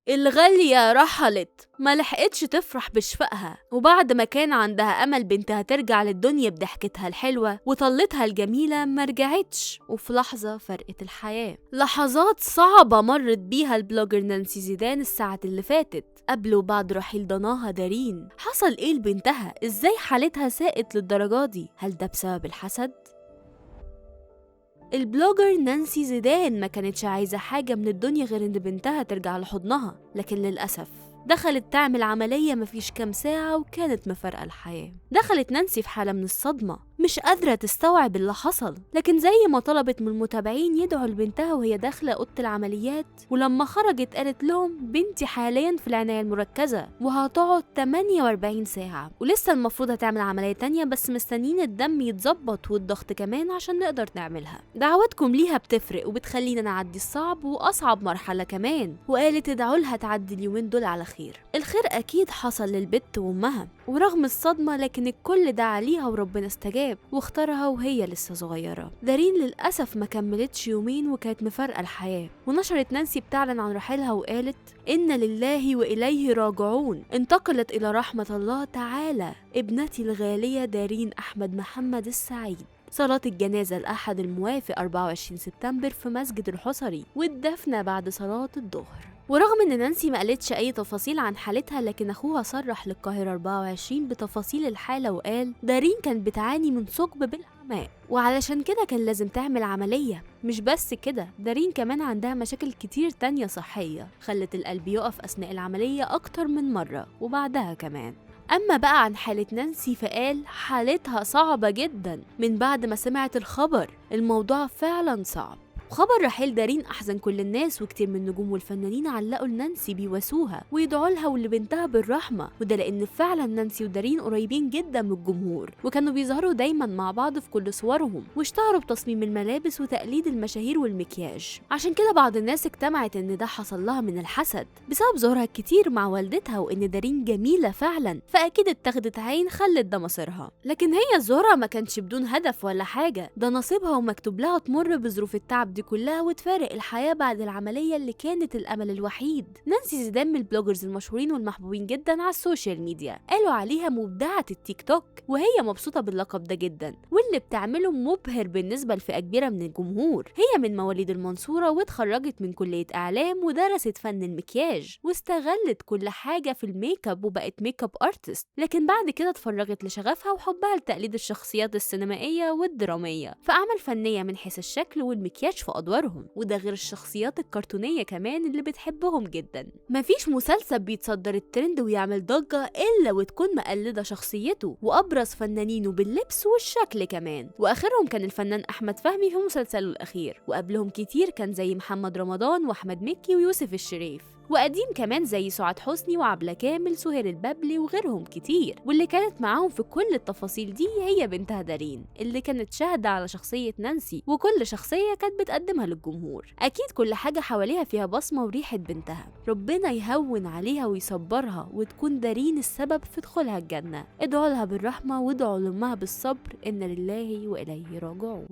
الغالية رحلت، ما لحقتش تفرح بشفائها، وبعد ما كان عندها أمل بنتها ترجع للدنيا بضحكتها الحلوة وطلتها الجميلة ما رجعتش، وفي لحظة فرقت الحياة. لحظات صعبة مرت بيها البلوجر نانسي زيدان الساعات اللي فاتت قبل وبعد رحيل ضناها دارين. حصل ايه لبنتها؟ ازاي حالتها ساءت للدرجة دي؟ هل ده بسبب الحسد؟ البلوجر نانسي زيدان ما كانتش عايزة حاجة من الدنيا غير إن بنتها ترجع لحضنها، لكن للأسف دخلت تعمل عملية مفيش كام ساعة وكانت مفارقة الحياة. دخلت نانسي في حالة من الصدمة، مش قادرة تستوعب اللي حصل، لكن زي ما طلبت من المتابعين يدعوا لبنتها وهي داخلة أوضة العمليات، ولما خرجت قالت لهم بنتي حاليا في العناية المركزة وهتقعد 48 ساعة، ولسه المفروض هتعمل عملية تانية بس مستنيين الدم يتظبط والضغط كمان عشان نقدر نعملها. دعواتكم ليها بتفرق وبتخلينا نعدي الصعب وأصعب مرحلة كمان، وقالت ادعوا لها تعدي اليومين دول على خير. الخير أكيد حصل للبت وأمها، ورغم الصدمة لكن الكل دعا ليها وربنا استجاب واختارها وهي لسه صغيرة. دارين للأسف ما كملتش يومين وكانت مفارقة الحياة، ونشرت نانسي بتعلن عن رحيلها وقالت إن لله وإليه راجعون، انتقلت إلى رحمة الله تعالى ابنتي الغالية دارين أحمد محمد السعيد. صلاة الجنازة الأحد الموافق 24 سبتمبر في مسجد الحصري، والدفنة بعد صلاة الظهر. ورغم ان نانسي ما قالتش اي تفاصيل عن حالتها، لكن اخوها صرح للقاهرة 24 بتفاصيل الحالة وقال دارين كانت بتعاني من ثقب بالاعماق، وعلشان كده كان لازم تعمل عملية. مش بس كده، دارين كمان عندها مشاكل كتير تانية صحية خلت القلب يقف اثناء العملية اكتر من مرة وبعدها كمان. أما بقى عن حالة نانسي فقال حالتها صعبة جدا. من بعد ما سمعت الخبر الموضوع فعلا صعب. خبر رحيل دارين أحزن كل الناس، وكتير من النجوم والفنانين علقوا لنانسي بيواسوها ويدعوا لها ولبنتها بالرحمة، وده لأن فعلا نانسي ودارين قريبين جدا من الجمهور، وكانوا بيظهروا دايما مع بعض في كل صورهم، واشتهروا بتصميم الملابس وتقليد المشاهير والمكياج. عشان كده بعض الناس اجتمعت إن ده حصل لها من الحسد بسبب ظهورها الكتير مع والدتها، وإن دارين جميلة فعلا فأكيد اتخذت عين خلت ده مصيرها. لكن هي ظهورها ما كانش بدون هدف ولا حاجة، ده نصيبها ومكتوب لها تمر بظروف التعب دي كلها وتفارق الحياة بعد العملية اللي كانت الأمل الوحيد. نانسي زيدان من البلوجرز المشهورين والمحبوبين جدا على السوشيال ميديا، قالوا عليها مبدعة التيك توك، وهي مبسوطة باللقب ده جدا، واللي بتعمله مبهر بالنسبة لفئة كبيرة من الجمهور. هي من مواليد المنصورة واتخرجت من كلية إعلام ودرست فن المكياج، واستغلت كل حاجة في الميك اب وبقت ميك اب ارتست، لكن بعد كده اتفرجت لشغفها وحبها لتقليد الشخصيات السينمائية والدرامية في أعمال فنية من حيث الشكل والمكياج في أدوارهم، وده غير الشخصيات الكرتونية كمان اللي بتحبهم جدا. مفيش مسلسل بيتصدر الترند ويعمل ضجة إلا وتكون مقلدة شخصيته، وأبرز فنانينه باللبس والشكل كمان، وآخرهم كان الفنان أحمد فهمي في مسلسله الأخير، وقبلهم كتير كان زي محمد رمضان وأحمد مكي ويوسف الشريف، وقديم كمان زي سعاد حسني وعبلة كامل سهير البابلي وغيرهم كتير. واللي كانت معاهم في كل التفاصيل دي هي بنتها دارين، اللي كانت شاهدة على شخصية نانسي، وكل شخصية كانت بتقدمها للجمهور. أكيد كل حاجة حواليها فيها بصمة وريحة بنتها، ربنا يهون عليها ويصبرها وتكون دارين السبب في دخولها الجنة. ادعوا لها بالرحمة وادعوا لأمها بالصبر، إن لله وإليه راجعون.